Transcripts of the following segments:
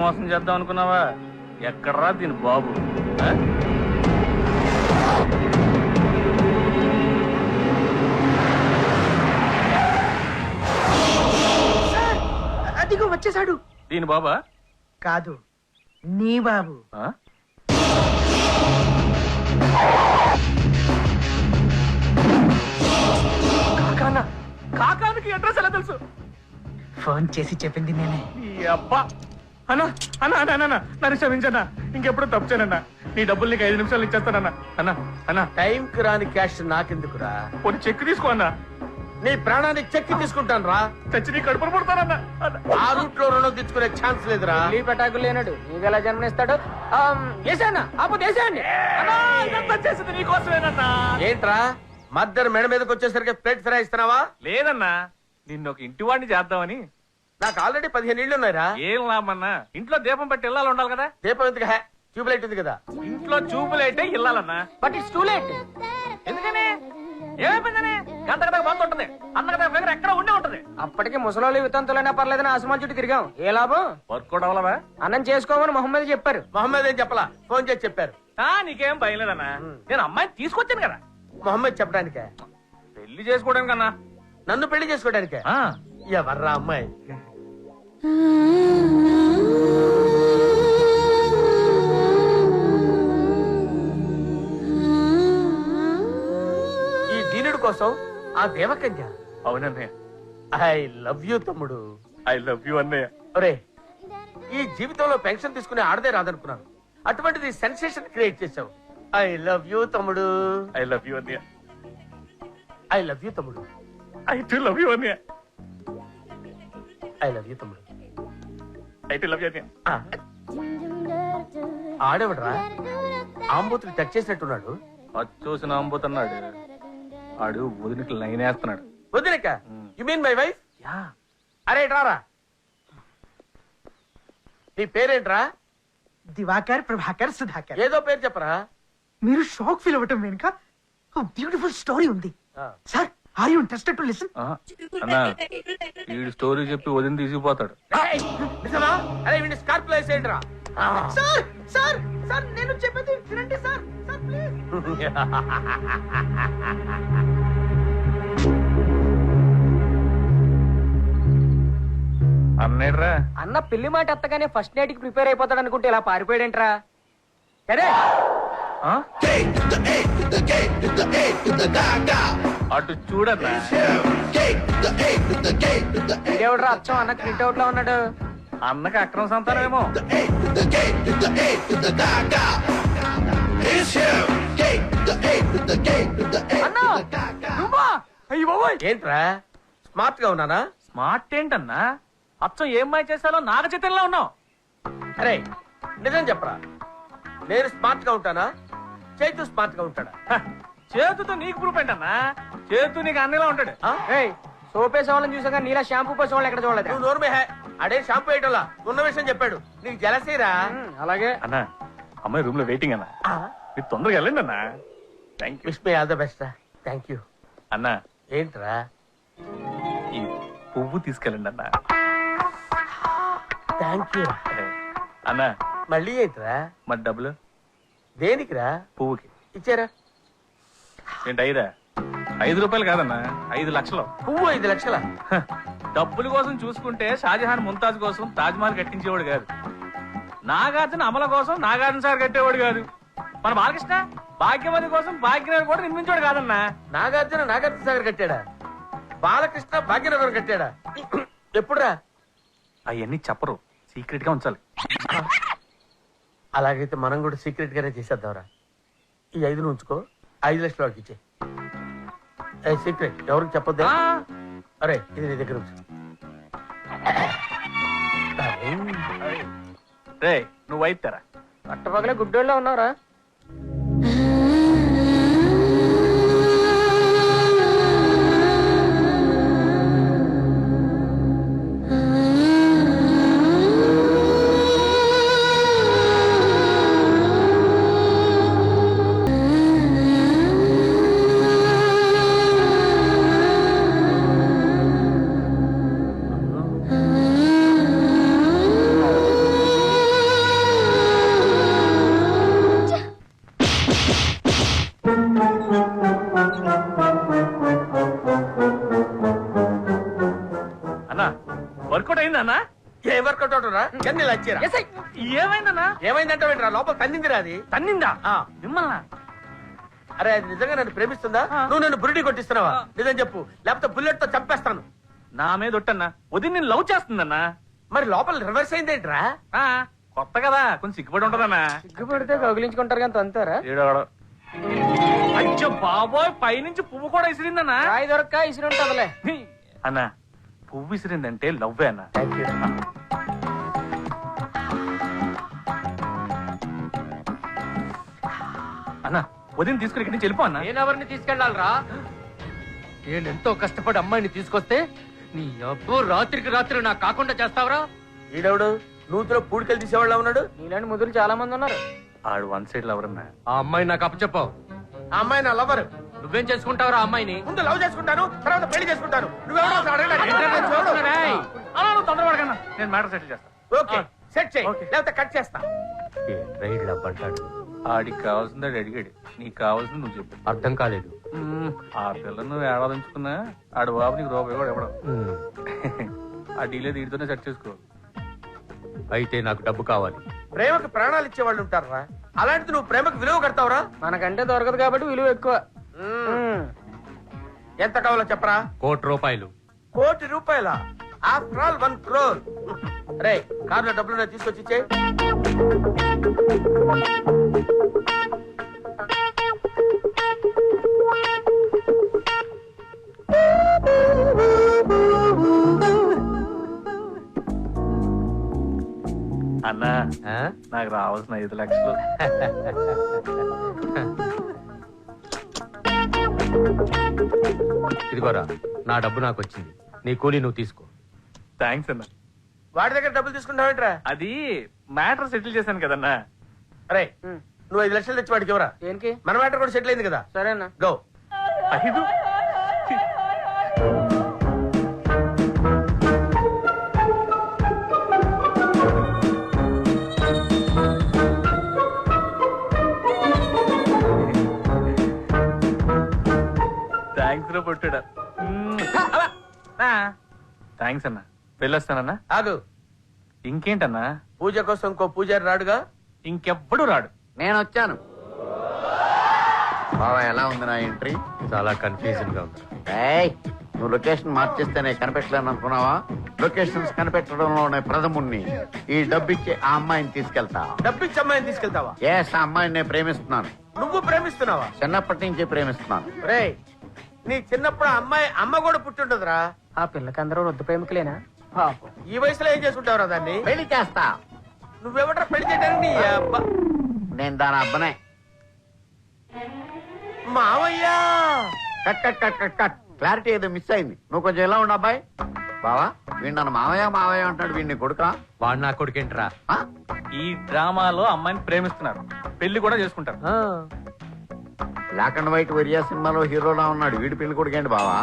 మోసం చేద్దాం అనుకున్నావా? ఎక్కడ్రా దీని బాబు? అదిగో వచ్చేసాడు. దీని బాబా? కాదు, నీ బాబు. కాకానికి అడ్రస్ ఎలా తెలుసు? ఫోన్ చేసి చెప్పింది నేనే. అబ్బా అన్నా అన్నా అన్నా అన్నా నన్ను క్షమించన్నా. ఇంకెప్పుడు తప్పు చేయనన్నా. నీ డబ్బులు నీకు 5 నిమిషాలు ఇచ్చేస్తానన్నా. అన్నా అన్నా టైం కి రాని క్యాష్ నాకెందుకురా? కొన్ని చెక్ తీసుకో అన్నా. నీ ప్రాణానికి చెక్కి తీసుకుంటాను రా. చచ్చి నీ కడుపును పుడతానన్నా. ఆ రూట్ లో రుణం తెచ్చుకునే ఛాన్స్ లేదురా. ఢిల్లీ పటాకులు లేనాడు నీకు ఎలా జన్మనిస్తాడు? వేసానా ఆపు దేశాన్ని చేసింది నీకోసమేనన్నా. ఏంట్రా మద్దరు మెడ మీదకి వచ్చేసరికి ప్లేట్ ఫ్రై ఇస్తున్నావా? లేదన్నా, నిన్ను ఒక ఇంటి వాడిని చేద్దామని. నాకు ఆల్రెడీ 15 ఇళ్ళు ఉన్నాయిరా. ఏం లాభమన్నా, ఇంట్లో దీపం పెట్టి ఇల్లాలు ఉండాలి కదా. దీపం ఎందుకు? ట్యూబ్ లైట్ ఉంది కదా. ఇంట్లో చూపులైతే ఇల్లాలన్నా. But it's too late. ఎందుకని? ఏమైపోయిందని? గంట గంటకు బంద్ ఉంటుంది. అన్నగంట దగ్గర ఎక్కడ ఉండే ఉంటది. అప్పటికి ముసలోళ్ళు వితంతులైనా పర్లేదని ఆసమాన్ చుట్టూ తిరిగాం. ఏ లాభం? వర్క్ కూడా అవ్వలవా? అన్నం చేసుకోమని మొహమ్మద్ చెప్పారు. మొహమ్మద్ ఏం చెప్పలా, ఫోన్ చేసి చెప్పారు. నీకేం భయం లేదన్నా. నేను అమ్మాయిని తీసుకొచ్చాను కదా. మొహమ్మద్ చెప్పడానికే? పెళ్లి చేసుకోవడానికన్నా. నన్ను పెళ్లి చేసుకోవడానికే? ఎవర్రా అమ్మాయి? ఈ దీనుడి కోసం ఆ దేవకన్య. అవునన్నయ్య. ఐ లవ్ యూ తమ్ముడు. ఐ లవ్ యూ అన్నయ్య. ఒరే, ఈ జీవితంలో పెన్షన్ తీసుకునే ఆడదే రాదనుకున్నాను. అటువంటిది సెన్సేషన్ క్రియేట్ చేశావు. ఐ లవ్ యూ తమ్ముడు. ఐ లవ్ యూ అన్నయ్య. ఐ లవ్ యూ తమ్ముడు. ఐ టు లవ్ యూ అన్నయ్య. ఐ లవ్ యూ తమ్ముడు. ఐ టు లవ్ యూ అన్నయ్య. ఆడేవడరా ఆంబోతులు టచ్ చేసినట్టున్నాడు. చూసిన అంబోతున్నాడు. ఆడు వదిలికి లైన్ వేస్తున్నాడు. వదిలేక? You mean my wife? Yeah. అరే రారా, నీ పేరేంట్రా? దివాకర్, ప్రభాకర్, సుధాకర్. ఏదో పేరు చెప్పరా. మీరు షాక్ ఫీల్ అవ్వటం వెనుక బ్యూటిఫుల్ స్టోరీ ఉంది. Sir, are you interested to listen? అన్నా, వీడు స్టోరీ చెప్పి వదిలి తీసుకుపోతాడు. నిజమా? అరే వీడిని స్కార్ప్ లో వేసేయండిరా. సార్ సార్ సార్, నేను చెప్పేది వినండి సార్. Sir please. అన్నయ్యరా. అన్న పెళ్లి మాట ఎత్తగానే ఫస్ట్ నైట్ కి ప్రిపేర్ అయిపోతాడు అనుకుంటే ఇలా పారిపోయాడేంట్రా? సరే అటు చూడన్నా. ఇదేవిడ్రా అచ్చం అన్న ప్రింట్ అవుట్ లో ఉన్నాడు. అన్నకి అక్రమ సంతానమేమో. అన్నా నువ్వా? అయ్యి బాబోయ్. ఏంట్రా స్మార్ట్ గా ఉన్నానా? స్మార్ట్ ఏంటన్నా? అచ్చం ఏం మాయ చేశాలో నాగ చైతన్యలో ఉన్నావు. అరే నిజం చెప్పరా, నేను స్మార్ట్ గా ఉంటానా? చైతు స్మార్ట్ గా ఉంటాడా? చేతుతో నీకు ప్రూఫ్ ఏంటన్నా? చేతు నీకు అన్నలా ఉంటాడు. సోపేసే వాళ్ళని చూసాక నీలా షాంపూ పోసే వాళ్ళు ఎక్కడ చూడలేదు. నువ్వు నోరు మే. అడే షాంపూ వేయటంలా ఉన్న విషయం చెప్పాడు. నీకు జలసీరా? అలాగే అన్నా, అమ్మాయి రూమ్ లో వెయిటింగ్ అన్నా. మీరు తొందరగా వెళ్ళండి అన్నా. Thank you. Wish me all the best. Thank you. అన్నా, ఏంట్రా? ఈ పువ్వు తీసుకెళ్ళండి అన్నా. Thank you. అన్నా, మళ్ళీ ఏంట్రా? మరి డబ్బులు? దేనికిరా? పువ్వుకి ఇచ్చారా? ఏంటి 5 రూపాయలు కాదన్నా, 5 లక్షలు. పువ్వు 5 లక్షల? డబ్బుల కోసం చూసుకుంటే షాజహాన్ ముంతాజ్ కోసం తాజ్ మహల్ కట్టించేవాడు కాదు. నాగార్జున అమల కోసం నాగార్జున సార్ కట్టేవాడు కాదు. మన బాలకృష్ణ భాగ్యవతి కోసం భాగ్యనగర్ కూడా నిర్మించాడు కాదన్నా. నాగార్జున నాగార్జున సాగర్ కట్టాడా? బాలకృష్ణ భాగ్యనగర్ కట్టాడా? ఎప్పుడురా? అవన్నీ చెప్పరు, సీక్రెట్ గా ఉంచాలి. అలాగైతే మనం కూడా సీక్రెట్ గానే చేసేద్దాంరా. ఈ 5 ఉంచుకో, 5 లక్షల వాడికి ఇచ్చే. సీక్రెట్ ఎవరికి చెప్పొద్దు. అరే ఇది నీ దగ్గర ఉంచు. రే నువ్వు అయితారా? పట్టపగలే గుడ్డోళ్ళలో ఉన్నారా? కొట్టరా ఎన్ని లచ్చిరా ఎస్ఐ ఏమైందన్నా? ఏమైందంటే లోపల తన్నిందిరా అది తన్నిందా? ఆ. మిమ్మల్ని అరే అది నిజంగా నన్ను ప్రేమిస్తుందా నువ్వు నన్ను బురిడి కొట్టిస్తున్నావా నిజం చెప్పు లేకపోతే బుల్లెట్ తో చంపేస్తాను. నా మీద ఒట్టన్నా వదిన నేను లవ్ చేస్తుందన్నా. మరి లోపల రివర్స్ అయిందేంట్రా? ఆ, కొత్త కదా కొంచెం సిగ్గుపడి ఉంటదన్నా. సిగ్గుపడితే కౌగిలించుకుంటారు కానీ తంతారా? ఈడెవడో. అయ్యో బాబోయ్, పైనుంచి పువ్వు కూడా విసిరిందన్నా. రాయి దొరక్క ఇసురు ఉంటుందిలే. అన్నా పువ్వు విసిరిందంటే లవ్వే అన్నా. అన్నా వదిన తీసుకుని ఇక్కడి నుంచి వెళ్ళిపో అన్నా. నేనెవరిని తీసుకెళ్లాలరా? నేనెంతో కష్టపడి అమ్మాయిని తీసుకొస్తే నీ అబ్బో రాత్రికి రాత్రి నాకు కాకుండా చేస్తావరా? ఈడెవడు నూతులో పూడికలు తీసేవాళ్ళ ఉన్నాడు. నీలాంటి ముదులు చాలా మంది ఉన్నారు. ఆడు వన్ సైడ్ లవరన్నా. ఆ అమ్మాయి నాకు అప్పచెప్పావు. ఆ అమ్మాయి నా లవర్. నువ్వేం చేసుకుంటావురా అమ్మాయిని? ముందు లవ్ చేసుకుంటాను తర్వాత పెళ్లి చేసుకుంటాను. నువ్వెవడో అసలు అడగడానికి? రేయ్, అలా నువ్వు తొందరపడకన్నా, నేను మ్యాటర్ సెటిల్ చేస్తా. ఓకే సెట్ చేయి ఓకే. లేకపోతే కట్ చేస్తా. ఆడికి కావాల్సింది ఆడు అడిగాడు, నీకు కావాల్సింది నువ్వు చెప్పు. అర్థం కాలేదు. ఆ పిల్లని నువ్వు ఏడాదించుకున్నా ఆడు బాబు నీకు రూపాయి కూడా ఇవ్వడం. ఆ డీలే దీడితోనే సెట్ చేసుకో. అయితే నాకు డబ్బు కావాలి. ప్రేమకు ప్రాణాలు ఇచ్చే వాళ్ళు ఉంటారా? అలాంటి నువ్వు ప్రేమకు విలువ కడతావురా? మనకంటే దొరకదు కాబట్టి విలువ ఎక్కువ. ఎంత కావాలో చెప్పరా? ₹1,00,00,000. ₹1,00,00,000 ఆఫ్టర్ ఆల్ 1 crore. రే కార్లో డబ్బులు తీసుకొచ్చి ఇచ్చే. అన్నా నాకు రావాల్సిన 5 లక్షలు. ఇదిగోరా నా డబ్బు నాకు వచ్చింది. నీ కూలీ నువ్వు తీసుకో. థ్యాంక్స్ అన్నా. వాడి దగ్గర డబ్బులు తీసుకుంటావేంట్రా? అది మ్యాటర్ సెటిల్ చేశాను కదన్నా. రే నువ్వు 5 లక్షలు తెచ్చి వాడికి ఇవ్వరా? దేనికి? మన మ్యాటర్ కూడా సెటిల్ అయింది కదా. సరేనా? గో. 5 థ్యాంక్స్ రా పొట్టుడా. థ్యాంక్స్ అన్నా. వెళ్ళొస్తానన్నా. ఆగు. ఇంకేంటన్నా? పూజ కోసం ఇంకో పూజారి రాడుగా? ఇంకెవ్వడు రాడు. నేను వచ్చాను. బాబా ఎలా ఉంది నా ఎంట్రీ? చాలా కన్ఫ్యూజన్ గా ఉంది. ఏయ్, నువ్వు లొకేషన్ మార్చేస్తేనే కనిపెట్టలేను అనుకున్నావా? లొకేషన్స్ కనిపెట్టడంలోనే ప్రథముణ్ణి. ఈ డబ్బిచ్చి ఆ అమ్మాయిని తీసుకెళ్తా. డబ్బిచ్చి అమ్మాయిని తీసుకెళ్తావా? ఎస్, ఆ అమ్మాయిని నేను ప్రేమిస్తున్నాను. నువ్వు ప్రేమిస్తున్నావా? చిన్నప్పటి నుంచి ప్రేమిస్తున్నాను. రే నీ చిన్నప్పుడు ఆ అమ్మాయి అమ్మ కూడా పుట్టింటుందిరా. ఆ పిల్లకందరూ వద్దు ప్రేమికులేనా? పాపం. ఈ వయసులో ఏం చేసుకుంటావురా దాన్ని? పెళ్లి చేస్తా. నువ్వెవట్రా పెళ్లి చేయడానికి? నీ అబ్బా. నేను దాని అబ్బనే. మావయ్యా cut cut cut cut cut. Clarity ఏదో మిస్ అయింది. నువ్వు కొంచెం ఎలా ఉండు అబ్బాయి. బావా వీడు నన్ను మావయ్య మావయ్య అంటాడు. వీడిని కొడుకా? వాడు నా కొడుకేంట్రా? ఆ? ఈ డ్రామాలో అమ్మాయిని ప్రేమిస్తున్నారు, పెళ్లి కూడా చేసుకుంటారు. బ్లాక్ అండ్ వైట్ వరియా సినిమాలో హీరోలా ఉన్నాడు. వీడి పెళ్లి కొడుకేంటి బావా?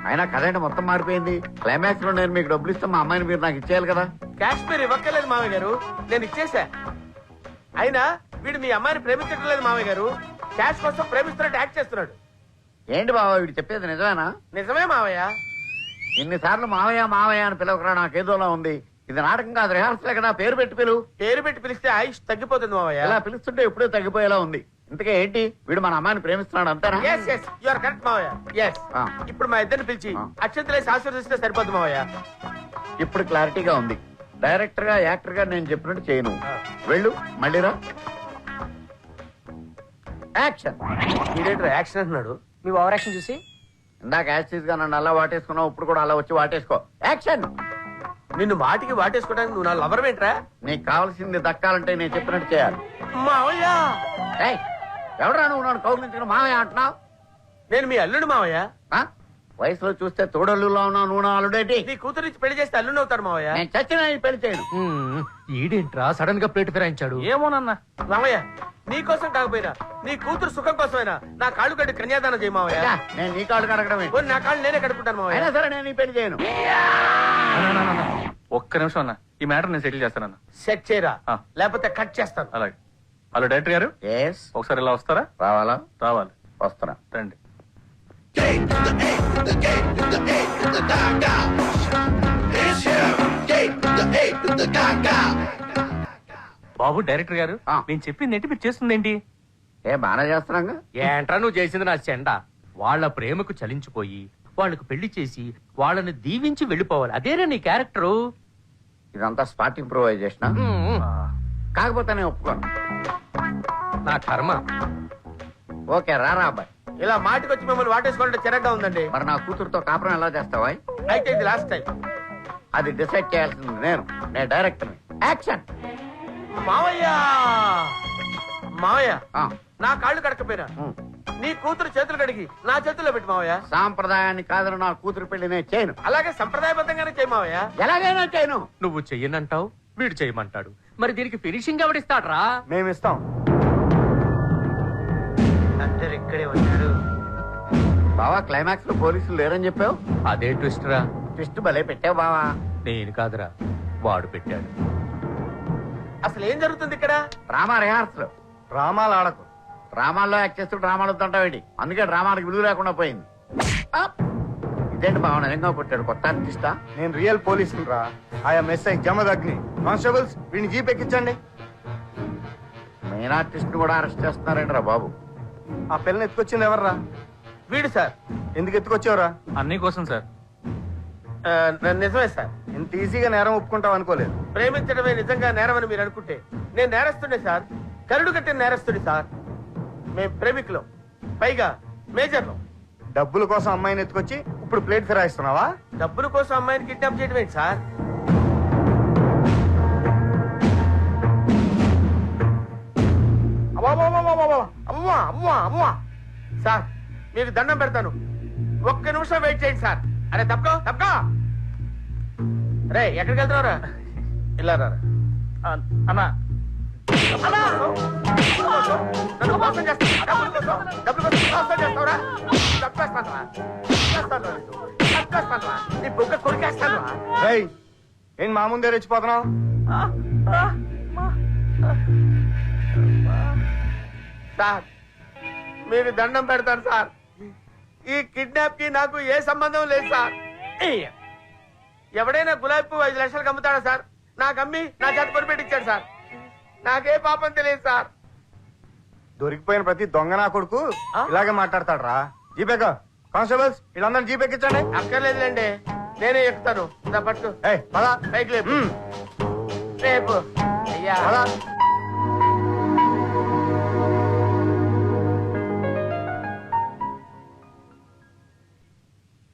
అయినా కదేంటి మొత్తం మారిపోయింది. క్లైమాక్స్ లో నేను మీకు డబ్బులు ఇస్తే మా అమ్మాయిని మీరు నాకు ఇచ్చేయాలి కదా. కాశ్మీర్ ఇవ్వక్కర్లేదు మామయ్య గారు, నేను ఇచ్చేసా. అయినా వీడు మీ అమ్మాయిని ప్రేమించడం లేదు మామయ్య గారు. క్యాష్ కోసం ప్రేమిస్తున్నట్టు యాక్ట్ చేస్తున్నాడు. ఏంటి బావా వీడు చెప్పేది నిజమేనా? నిజమే మావయ్య. ఇన్నిసార్లు మావయ్య మావయ్య అని పిలవకరా నాకేదోలా ఉంది. ఇది నాటకం కాదు, రిహార్సల్ కదా. పేరు పెట్టి పిలువు. పేరు పెట్టి పిలిస్తే ఆయుష్ తగ్గిపోతుంది మావయ్య. ఎలా పిలుస్తుంటే ఎప్పుడో తగ్గిపోయేలా ఉంది. ఇంతకే ఏంటి? వీడు మన అమ్మాయిని ప్రేమిస్తున్నాడు అంతేనా? Yes yes you are correct మావయ్య. ఎస్. ఆ. ఇప్పుడు మా ఇద్దరిని పిలిచి ఆ. అక్షంతలేసి ఆశీర్వదిస్తే సరిపోద్ది మావయ్య. ఇప్పుడు క్లారిటీగా ఉంది. డైరెక్టర్ గా యాక్టర్ గా నేను చెప్పినట్టు చేయను. వెళ్ళు మళ్ళీరా. యాక్షన్. ఇదేంటి యాక్షన్ అంటున్నాడు? మీ ఓవర్ యాక్షన్ చూసి ఇందాక యాక్సిస్ గా నన్ను అలా వాటేసుకున్నావు, ఇప్పుడు కూడా అలా వచ్చి వాటేసుకో. యాక్షన్. నిన్ను మాటికి వాటేసుకోవడానికి నువ్వు నా లవర్ ఏంట్రా? నీకు కావాల్సింది దక్కాలంటే నేను చెప్పినట్టు చేయాలి. మావయ్య ఏయ్, ఎవడరా నువ్వు నన్ను కౌగిలించుకుని మావయ్య అంటున్నావు? నేను మీ అల్లుడు మావయ్య. ఆ? వయసులో చూస్తే తోడల్లులో ఉన్నావు, నువ్వు నా అల్లుడేంటి? నీ కూతురు ఇచ్చి పెళ్లి చేస్తే అల్లుడు అవుతాడు మావయ్య. నేను చచ్చిన ఈ పెళ్లి చేయను. ఈడేంట్రా సడన్ గా ప్లేట్ ఫిరాయించాడు? ఏమోనన్నా. మావయ్య నీ కోసం కాకపోయినా నీ కూతురు సుఖం కోసమైనా నా కాళ్ళు కట్టి కన్యాదానం చేయి మావయ్య. యా, నేను నీ కాళ్ళు కడగడమే. పోనీ నా కాళ్ళు నేనే కడుపుకుంటాను మావయ్య. అయినా సరే నేను ఈ పెళ్లి చేయను. ఒక్క నిమిషం అన్న, ఈ మ్యాటర్ నేను సెటిల్ చేస్తానన్న. సెట్ చేయరా, ఆ. లేకపోతే కట్ చేస్తాను. అలాగే. హలో డైరెక్టర్ గారు, ఎస్, ఒకసారి ఇలా వస్తారా? రావాలా? రావాలి. వస్తున్నా. రండి. It's here. Gate Babu director గారు ఆ. నేను చెప్పింది ఏంటి మీరు చేస్తుందేంటి ఏ బాగా చేస్తున్నాగా ఏంట్రా నువ్వు చేసింది నా చెండ వాళ్ళ ప్రేమకు చలించిపోయి వాళ్ళకు పెళ్లి చేసి వాళ్ళని దీవించి వెళ్ళిపోవాలి అదేనా నీ క్యారెక్టరు ఇదంతా స్పాట్ ఇంప్రూవైజేషన్ కాకపోతే నేను ఒప్పుకోను. నా కర్మ ఓకే రారా అబ్బాయి. ఇలా మాటికొచ్చి మిమ్మల్ని వాటేసుకోవాలంటే చిరగ్గా ఉందండి. మరి నా కూతురుతో కాపురం ఎలా చేస్తావా? అయితే ఇది లాస్ట్ టైం. అది డిసైడ్ చేయాల్సింది నేను డైరెక్టర్. యాక్షన్. మావయ్య మావయ్య ఆ, నా కాళ్ళు కడకపోయినా ఉమ్. నీ కూతురు చేతులు కడిగి నా చేతుల్లో పెట్టి మావయ్య. సాంప్రదాయాన్ని కాదని నా కూతురు పెళ్లి నేను చేయను. అలాగే సంప్రదాయబద్ధంగానే చేయి మావయ్య. ఎలాగైనా చేయను. నువ్వు చెయ్యనంటావు వీడు చేయమంటాడు మరి దీనికి ఫినిషింగ్ ఎవడిస్తాడ్రా మేము ఇస్తాం. అందరు ఇక్కడే వచ్చాడు. బావా క్లైమాక్స్ లో పోలీసులు లేరని చెప్పావు. అదే ట్విస్ట్ రా ట్విస్ట్ భలే పెట్టావు బావా. నేను కాదురా వాడు పెట్టాడు అసలు ఏం జరుగుతుంది ఇక్కడ? Drama rehearsal. డ్రామాలు ఆడకు. డ్రామాల్లో యాక్ట్ చేస్తూ డ్రామాలు వద్దంటావేంటి? అందుకే డ్రామాలకు విలువ లేకుండా పోయింది. ఆ! ఇదేంటి బావ నిజంగా కొట్టాడు కొత్త ఆర్టిస్టా? నేను రియల్ పోలీసులు రా. I'm SI Jamadagni. కానిస్టేబుల్స్ వీడిని జీప్ ఎక్కించండి. మెయిన్ ఆర్టిస్ట్ కూడా అరెస్ట్ చేస్తున్నారేంట్రా బాబు? ఆ పిల్లని ఎత్తుకొచ్చింది ఎవర్రా? వీడు సార్. ఎందుకు ఎత్తుకొచ్చావురా? అన్నయ్య కోసం సార్. నిజమే సార్. ఇంత ఈజీగా నేరం ఒప్పుకుంటావు అనుకోలేదు. ప్రేమించడమే నిజంగా నేరమని మీరు అనుకుంటే నేను నేరస్తుండే సార్. కరుడు కట్టిన నేరస్తుడి సార్. మేము ప్రేమికులం, పైగా మేజర్లం. డబ్బుల కోసం అమ్మాయిని ఎత్తుకొచ్చి ఇప్పుడు ప్లేట్ ఫిరాయిస్తున్నావా? డబ్బుల కోసం అమ్మాయిని కిడ్నాప్ చేయడం ఏంటి సార్? అమ్మా అమ్మా అమ్మా సార్ మీకు దండం పెడతాను. ఒక్క నిమిషం వెయిట్ చేయండి సార్. అరే తప్పుకో తప్పుకో. రే ఎక్కడికి వెళ్తున్నారా? ఇలా రా. అన్నా నన్ను మోసం చేస్తావా? డబ్బుల కోసం మోసం చేస్తావురా? చంపేస్తానురా. చంపేస్తానురా నిన్ను. చంపేస్తానురా. నీ బొగ్గ కొరికేస్తానురా. రేయ్, ఏం మా ముందే రెచ్చిపోతున్నావు? సార్ మీరు దండం పెడతాను సార్. ఈ కిడ్నాప్ కి నాకు ఏ సంబంధం లేదు సార్. ఎవడైనా గులాబీ పువ్వు 5 లక్షలకు అమ్ముతాడా సార్? నాకు అమ్మి నా చేత కొనిపెట్టించాడు సార్. నాకే పాపం తెలియదు సార్. దొరికిపోయిన ప్రతి దొంగ నా కొడుకు ఆ? ఇలాగే మాట్లాడతాడు రా. జీపేక కానిస్టేబుల్స్ వీళ్ళందరూ జీప్ ఎక్కించండి. అక్కర్లేదులేండి నేనే ఎక్కుతాను. నా పట్టు ఏయ్ పదా. పైకి లేపు. రేపు అయ్యా పదా.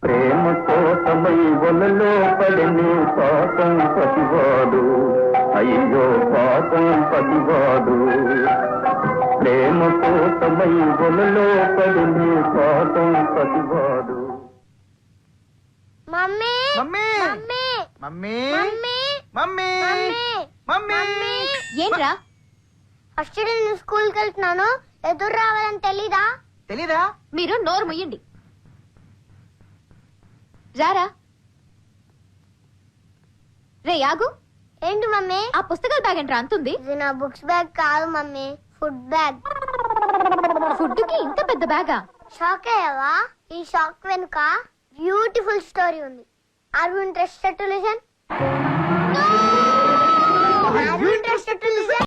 ప్రేమ కోసమై వలలో పడిని పాపం పతివాడు అయ్యో పాపం పతివాడు ప్రేమ కోసమై వలలో పడిని పాపం పతివాడు. Mummy mummy mummy mummy mummy mummy mummy. ఏంట్రా? ఫస్ట్ డే నేను స్కూల్ కి వెళ్తున్నాను. ఎదురు రావాలని తెలీదా? తెలీదా? మీరు నోరు ముయ్యండి. రారా రే యాగు. ఏంటి మమ్మీ? ఆ పుస్తకాల బ్యాగ్ ఏంట్రా అంతుంది? ఇది నా బుక్స్ బ్యాగ్ కాదు మమ్మీ, ఫుడ్ బ్యాగ్. ఫుడ్ కి ఇంత పెద్ద బ్యాగా? షాక్ అయ్యావా? ఈ షాక్ వెనుక బ్యూటిఫుల్ స్టోరీ ఉంది. Are you interested to listen? Are you interested to listen?